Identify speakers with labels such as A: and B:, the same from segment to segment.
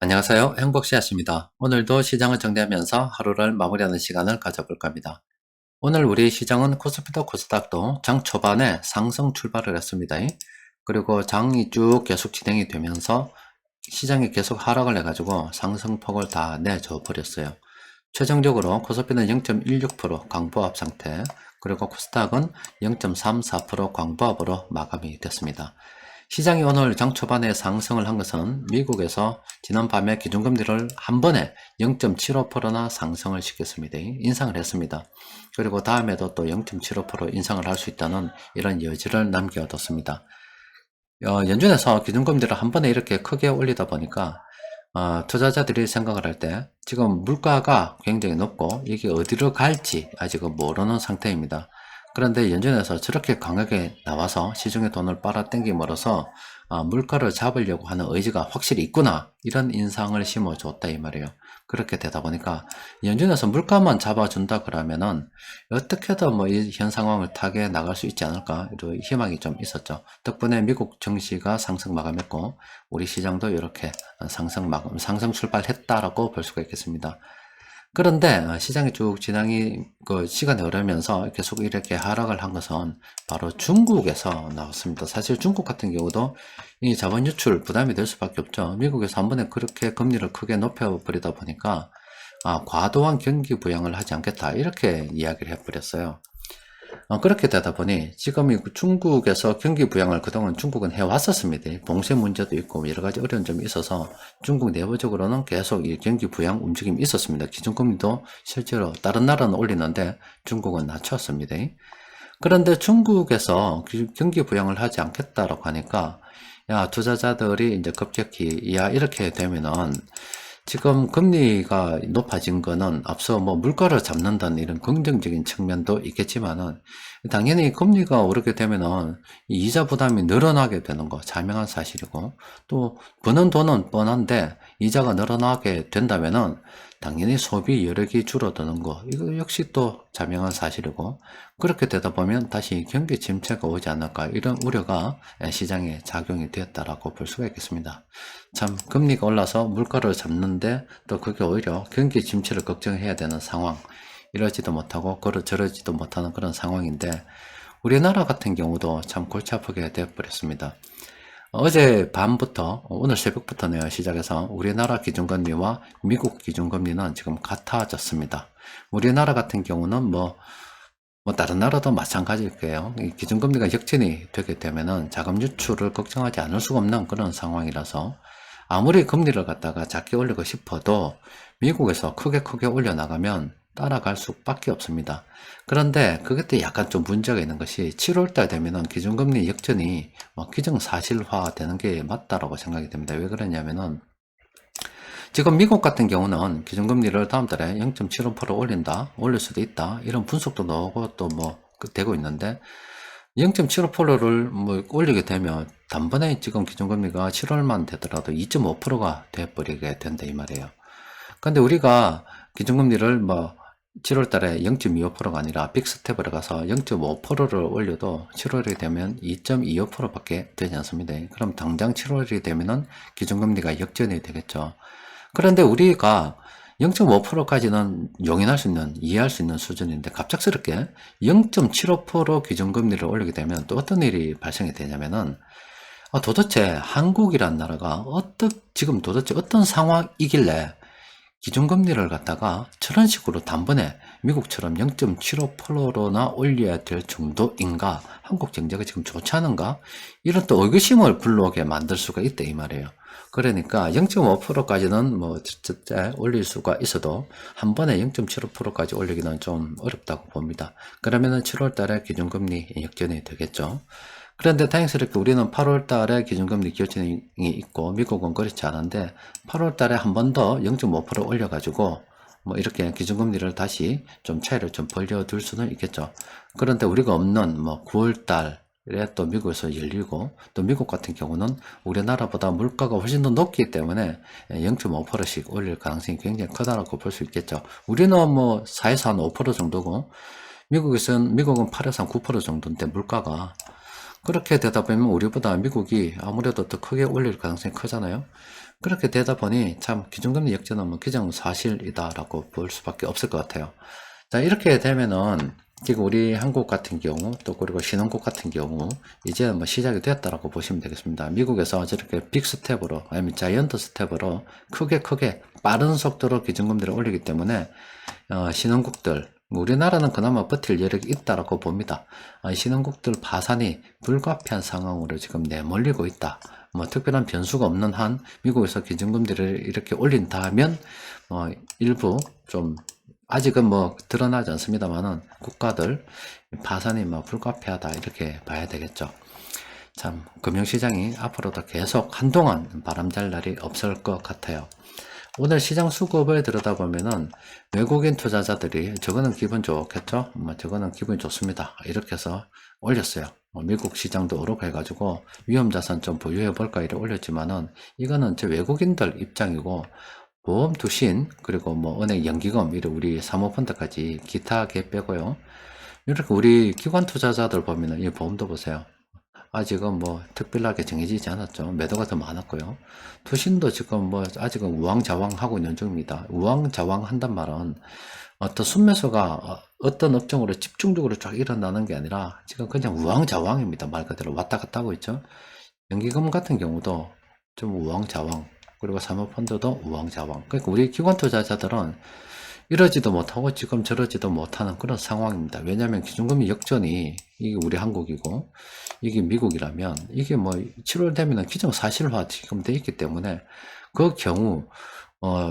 A: 안녕하세요. 행복씨앗입니다. 오늘도 시장을 정리하면서 하루를 마무리하는 시간을 가져볼까 합니다. 오늘 우리 시장은 코스피도 코스닥도 장 초반에 상승 출발을 했습니다. 그리고 장이 쭉 계속 진행이 되면서 시장이 계속 하락을 해가지고 상승폭을 다 내줘 버렸어요. 최종적으로 코스피는 0.16% 강보합 상태, 그리고 코스닥은 0.34% 광보합으로 마감이 됐습니다. 시장이 오늘 장 초반에 상승을 한 것은 미국에서 지난밤에 기준금리를 한 번에 0.75%나 상승을 시켰습니다. 인상을 했습니다. 그리고 다음에도 또 0.75% 인상을 할 수 있다는 이런 여지를 남겨뒀습니다. 연준에서 기준금리를 한 번에 이렇게 크게 올리다 보니까 투자자들이 생각을 할 때 지금 물가가 굉장히 높고 이게 어디로 갈지 아직은 모르는 상태입니다. 그런데 연준에서 저렇게 강하게 나와서 시중에 돈을 빨아당김으로써 물가를 잡으려고 하는 의지가 확실히 있구나, 이런 인상을 심어줬다 이 말이에요. 그렇게 되다 보니까 연준에서 물가만 잡아준다 그러면은 어떻게든 뭐 이 현 상황을 타게 나갈 수 있지 않을까, 이런 희망이 좀 있었죠. 덕분에 미국 증시가 상승 마감했고 우리 시장도 이렇게 상승 출발했다라고 볼 수가 있겠습니다. 그런데 시장이 쭉 시간이 흐르면서 계속 이렇게 하락을 한 것은 바로 중국에서 나왔습니다. 사실 중국 같은 경우도 이 자본 유출 부담이 될 수밖에 없죠. 미국에서 한 번에 그렇게 금리를 크게 높여버리다 보니까 과도한 경기 부양을 하지 않겠다, 이렇게 이야기를 해버렸어요. 그렇게 되다 보니 지금 중국에서 경기 부양을 그동안 중국은 해왔었습니다. 봉쇄 문제도 있고 여러 가지 어려운 점이 있어서 중국 내부적으로는 계속 이 경기 부양 움직임이 있었습니다. 기준금리도 실제로 다른 나라는 올리는데 중국은 낮췄습니다. 그런데 중국에서 경기 부양을 하지 않겠다라고 하니까 투자자들이 이제 급격히 이렇게 되면은 지금 금리가 높아진 거는 앞서 뭐 물가를 잡는다는 이런 긍정적인 측면도 있겠지만은 당연히 금리가 오르게 되면은 이자 부담이 늘어나게 되는 거 자명한 사실이고, 또 버는 돈은 뻔한데 이자가 늘어나게 된다면은 당연히 소비 여력이 줄어드는 거, 이거 역시 또 자명한 사실이고, 그렇게 되다 보면 다시 경기 침체가 오지 않을까, 이런 우려가 시장에 작용이 되었다라고 볼 수가 있겠습니다. 참 금리가 올라서 물가를 잡는데 또 그게 오히려 경기 침체를 걱정해야 되는 상황, 이러지도 못하고 저러지도 못하는 그런 상황인데 우리나라 같은 경우도 참 골치 아프게 되어버렸습니다. 어제 밤부터 오늘 새벽부터네요, 시작해서 우리나라 기준금리와 미국 기준금리는 지금 같아졌습니다. 우리나라 같은 경우는 뭐 다른 나라도 마찬가지일 거예요. 이 기준금리가 역전이 되게 되면은 자금 유출을 걱정하지 않을 수가 없는 그런 상황이라서 아무리 금리를 갖다가 작게 올리고 싶어도 미국에서 크게 올려나가면 따라갈 수밖에 없습니다. 그런데 그것도 약간 좀 문제가 있는 것이 7월달 되면은 기준금리 역전이 기정사실화 되는 게 맞다라고 생각이 됩니다. 왜 그러냐면은 지금 미국 같은 경우는 기준금리를 다음 달에 0.75% 올릴 수도 있다, 이런 분석도 나오고 또 되고 있는데 0.75%를 올리게 되면 단번에 지금 기준금리가 7월만 되더라도 2.5%가 돼버리게 된다 이 말이에요. 근데 우리가 기준금리를 7월 달에 0.25%가 아니라 빅스텝으로 가서 0.5%를 올려도 7월이 되면 2.25% 밖에 되지 않습니다. 그럼 당장 7월이 되면은 기준금리가 역전이 되겠죠. 그런데 우리가 0.5%까지는 용인할 수 있는, 이해할 수 있는 수준인데 갑작스럽게 0.75% 기준금리를 올리게 되면 또 어떤 일이 발생이 되냐면은 도대체 한국이란 나라가 지금 도대체 어떤 상황이길래 기준금리를 갖다가 저런 식으로 단번에 미국처럼 0.75%나 올려야 될 정도인가, 한국 경제가 지금 좋지 않은가, 이런 또 의구심을 불러오게 만들 수가 있다 이 말이에요. 그러니까 0.5%까지는 올릴 수가 있어도 한 번에 0.75%까지 올리기는 좀 어렵다고 봅니다. 그러면은 7월 달에 기준금리 역전이 되겠죠. 그런데 다행스럽게 우리는 8월 달에 기준금리 결정이 있고 미국은 그렇지 않은데 8월 달에 한 번 더 0.5% 올려가지고 이렇게 기준금리를 다시 좀 차이를 좀 벌려둘 수는 있겠죠. 그런데 우리가 없는 9월 달에 또 미국에서 열리고, 또 미국 같은 경우는 우리나라보다 물가가 훨씬 더 높기 때문에 0.5%씩 올릴 가능성이 굉장히 크다라고 볼 수 있겠죠. 우리는 4에서 한 5% 정도고 미국은 8에서 한 9% 정도인데 물가가, 그렇게 되다 보면 우리보다 미국이 아무래도 더 크게 올릴 가능성이 크잖아요. 그렇게 되다 보니 참 기준금리 역전은 뭐 기정사실이다라고 볼 수밖에 없을 것 같아요. 자, 이렇게 되면은 지금 우리 한국 같은 경우 또 그리고 신흥국 같은 경우 이제 뭐 시작이 됐다라고 보시면 되겠습니다. 미국에서 저렇게 빅 스텝으로 아니면 자이언트 스텝으로 크게 빠른 속도로 기준금리를 올리기 때문에 신흥국들 우리나라는 그나마 버틸 여력이 있다라고 봅니다. 신흥국들 파산이 불가피한 상황으로 지금 내몰리고 있다. 뭐 특별한 변수가 없는 한 미국에서 기준금리를 이렇게 올린다면 일부 좀 아직은 뭐 드러나지 않습니다만은 국가들 파산이 뭐 불가피하다 이렇게 봐야 되겠죠. 참 금융시장이 앞으로도 계속 한동안 바람잘 날이 없을 것 같아요. 오늘 시장 수급을 들여다보면은 외국인 투자자들이 저거는 기분 좋겠죠? 저거는 기분이 좋습니다. 이렇게 해서 올렸어요. 미국 시장도 오르고 해가지고 위험자산 좀 보유해 볼까 이래 올렸지만은 이거는 제 외국인들 입장이고 보험 투신 그리고 뭐 은행 연기금 이런 우리 사모펀드까지 기타 개 빼고요. 이렇게 우리 기관 투자자들 보면은 이 보험도 보세요. 아직은 뭐 특별하게 정해지지 않았죠. 매도가 더 많았고요. 투신도 지금 뭐 아직은 우왕좌왕하고 있는 중입니다. 우왕좌왕 한단 말은 어떤 순매수가 어떤 업종으로 집중적으로 쫙 일어나는 게 아니라 지금 그냥 우왕좌왕입니다. 말 그대로 왔다 갔다 하고 있죠. 연기금 같은 경우도 좀 우왕좌왕 그리고 사모펀드도 우왕좌왕. 그러니까 우리 기관 투자자들은 이러지도 못하고 지금 저러지도 못하는 그런 상황입니다. 왜냐하면 기준금리 역전이 이게 우리 한국이고 이게 미국이라면 이게 뭐 7월 되면은 기정사실화 지금 돼 있기 때문에 그 경우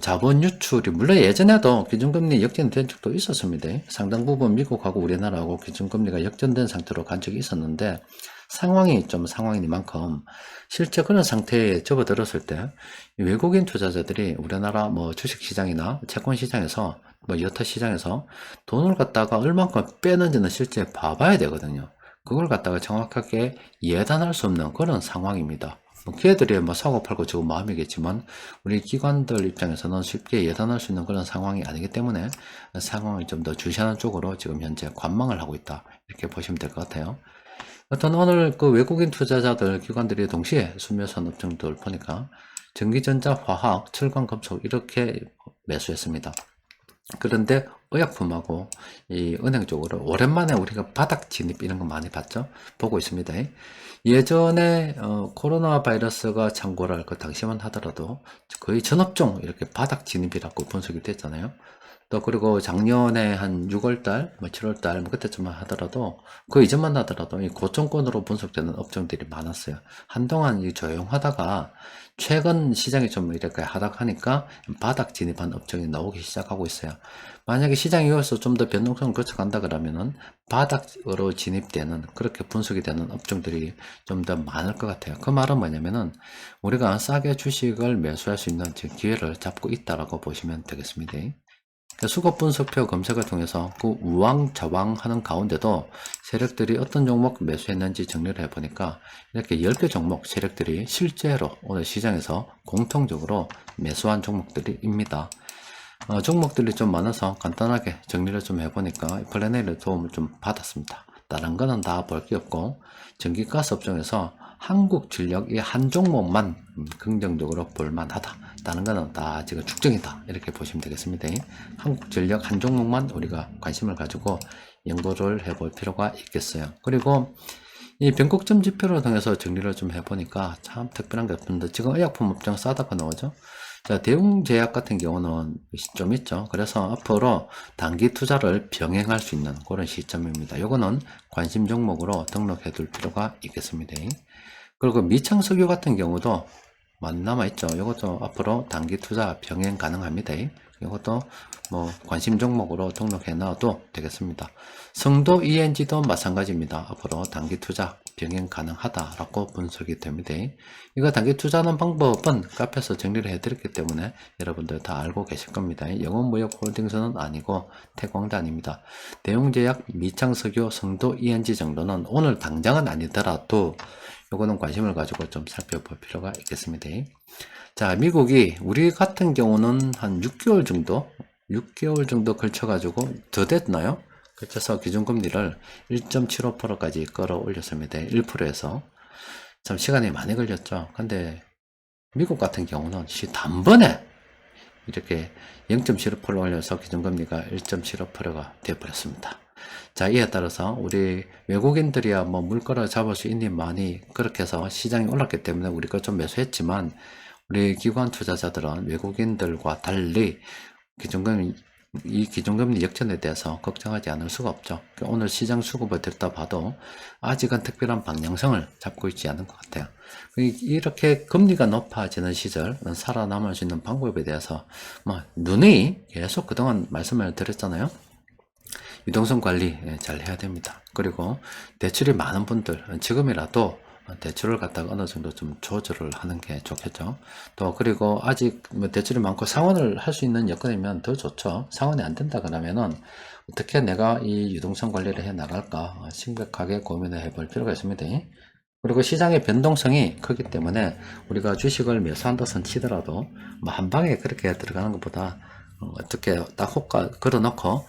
A: 자본 유출이 물론 예전에도 기준금리 역전된 적도 있었습니다. 상당 부분 미국하고 우리나라하고 기준금리가 역전된 상태로 간 적이 있었는데 상황이 좀 상황이니만큼 실제 그런 상태에 접어들었을 때 외국인 투자자들이 우리나라 뭐 주식시장이나 채권시장에서 뭐 여타 시장에서 돈을 갖다가 얼만큼 빼는지는 실제 봐봐야 되거든요. 그걸 갖다가 정확하게 예단할 수 없는 그런 상황입니다. 걔들이 뭐 사고 팔고 지금 마음이겠지만 우리 기관들 입장에서는 쉽게 예단할 수 있는 그런 상황이 아니기 때문에 상황을 좀 더 주시하는 쪽으로 지금 현재 관망을 하고 있다 이렇게 보시면 될 것 같아요. 어떤 오늘 그 외국인 투자자들 기관들이 동시에 순매수한 업종들 보니까 전기전자, 화학, 철강, 금속 이렇게 매수했습니다. 그런데 의약품하고 이 은행 쪽으로 오랜만에 우리가 바닥 진입 이런 거 많이 봤죠? 보고 있습니다. 예전에 코로나 바이러스가 창궐할 그 당시만 하더라도 거의 전업종 이렇게 바닥 진입이라고 분석이 됐잖아요. 또 그리고 작년에 한 6월달, 뭐 7월달 뭐 그때쯤만 하더라도 그 이전만 하더라도 이 고점권으로 분석되는 업종들이 많았어요. 한동안 이 조용하다가 최근 시장이 좀 이렇게 하락하니까 바닥 진입한 업종이 나오기 시작하고 있어요. 만약에 시장이 이어서 좀 더 변동성을 거쳐간다 그러면은 바닥으로 진입되는 그렇게 분석이 되는 업종들이 좀 더 많을 것 같아요. 그 말은 뭐냐면은 우리가 싸게 주식을 매수할 수 있는 지금 기회를 잡고 있다라고 보시면 되겠습니다. 수급 분석표 검색을 통해서 그 우왕좌왕 하는 가운데도 세력들이 어떤 종목 매수했는지 정리를 해보니까 이렇게 10개 종목 세력들이 실제로 오늘 시장에서 공통적으로 매수한 종목들입니다. 종목들이 좀 많아서 간단하게 정리를 좀 해보니까 플래너의 도움을 좀 받았습니다. 다른 거는 다 볼 게 없고 전기가스 업종에서 한국전력 이 한 종목만 긍정적으로 볼만하다. 다른 거는 다 지금 축정이다. 이렇게 보시면 되겠습니다. 한국전력 한 종목만 우리가 관심을 가지고 연구를 해볼 필요가 있겠어요. 그리고 이 변곡점 지표를 통해서 정리를 좀 해보니까 참 특별한 게 없는데 지금 의약품 업종 싸다가 나오죠. 자, 대웅제약 같은 경우는 좀 있죠. 그래서 앞으로 단기 투자를 병행할 수 있는 그런 시점입니다. 요거는 관심 종목으로 등록해 둘 필요가 있겠습니다. 그리고 미창석유 같은 경우도 많이 남아있죠. 이것도 앞으로 단기 투자 병행 가능합니다. 이것도 뭐 관심 종목으로 등록해 놔도 되겠습니다. 성도 ENG도 마찬가지입니다. 앞으로 단기 투자 병행 가능하다라고 분석이 됩니다. 이거 단기 투자하는 방법은 카페에서 정리를 해드렸기 때문에 여러분들 다 알고 계실 겁니다. 영원무역홀딩스는 아니고 태광단입니다. 대웅제약, 미창석유, 성도 ENG 정도는 오늘 당장은 아니더라도 요거는 관심을 가지고 좀 살펴볼 필요가 있겠습니다. 자, 미국이 우리 같은 경우는 한 6개월 정도 걸쳐 가지고 더 됐나요? 그래서 기준금리를 1.75%까지 끌어올렸습니다. 1%에서. 참 시간이 많이 걸렸죠. 근데 미국 같은 경우는 단번에 이렇게 0.75% 올려서 기준금리가 1.75%가 되어버렸습니다. 자, 이에 따라서 우리 외국인들이야 뭐 물가를 잡을 수 있니 많이 그렇게 해서 시장이 올랐기 때문에 우리가 좀 매수했지만 우리 기관 투자자들은 외국인들과 달리 이 기준금리 역전에 대해서 걱정하지 않을 수가 없죠. 오늘 시장 수급을 들여다봐도 아직은 특별한 방향성을 잡고 있지 않은 것 같아요. 이렇게 금리가 높아지는 시절 살아남을 수 있는 방법에 대해서 누누이 계속 그동안 말씀을 드렸잖아요. 유동성 관리 잘 해야 됩니다. 그리고 대출이 많은 분들 지금이라도 대출을 갖다가 어느 정도 좀 조절을 하는 게 좋겠죠. 또 그리고 아직 대출이 많고 상환을 할 수 있는 여건이면 더 좋죠. 상환이 안 된다 그러면은 어떻게 내가 이 유동성 관리를 해 나갈까 심각하게 고민을 해볼 필요가 있습니다. 그리고 시장의 변동성이 크기 때문에 우리가 주식을 매수한다선 치더라도 한 방에 그렇게 들어가는 것보다 어떻게 딱 호가 걸어놓고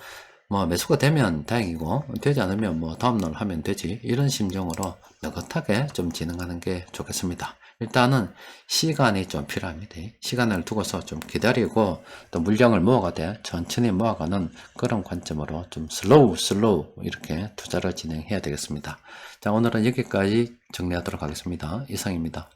A: 매수가 되면 다행이고 되지 않으면 다음날 하면 되지, 이런 심정으로 느긋하게 좀 진행하는 게 좋겠습니다. 일단은 시간이 좀 필요합니다. 시간을 두고서 좀 기다리고 또 물량을 모아가되 천천히 모아가는 그런 관점으로 좀 슬로우 이렇게 투자를 진행해야 되겠습니다. 자, 오늘은 여기까지 정리하도록 하겠습니다. 이상입니다.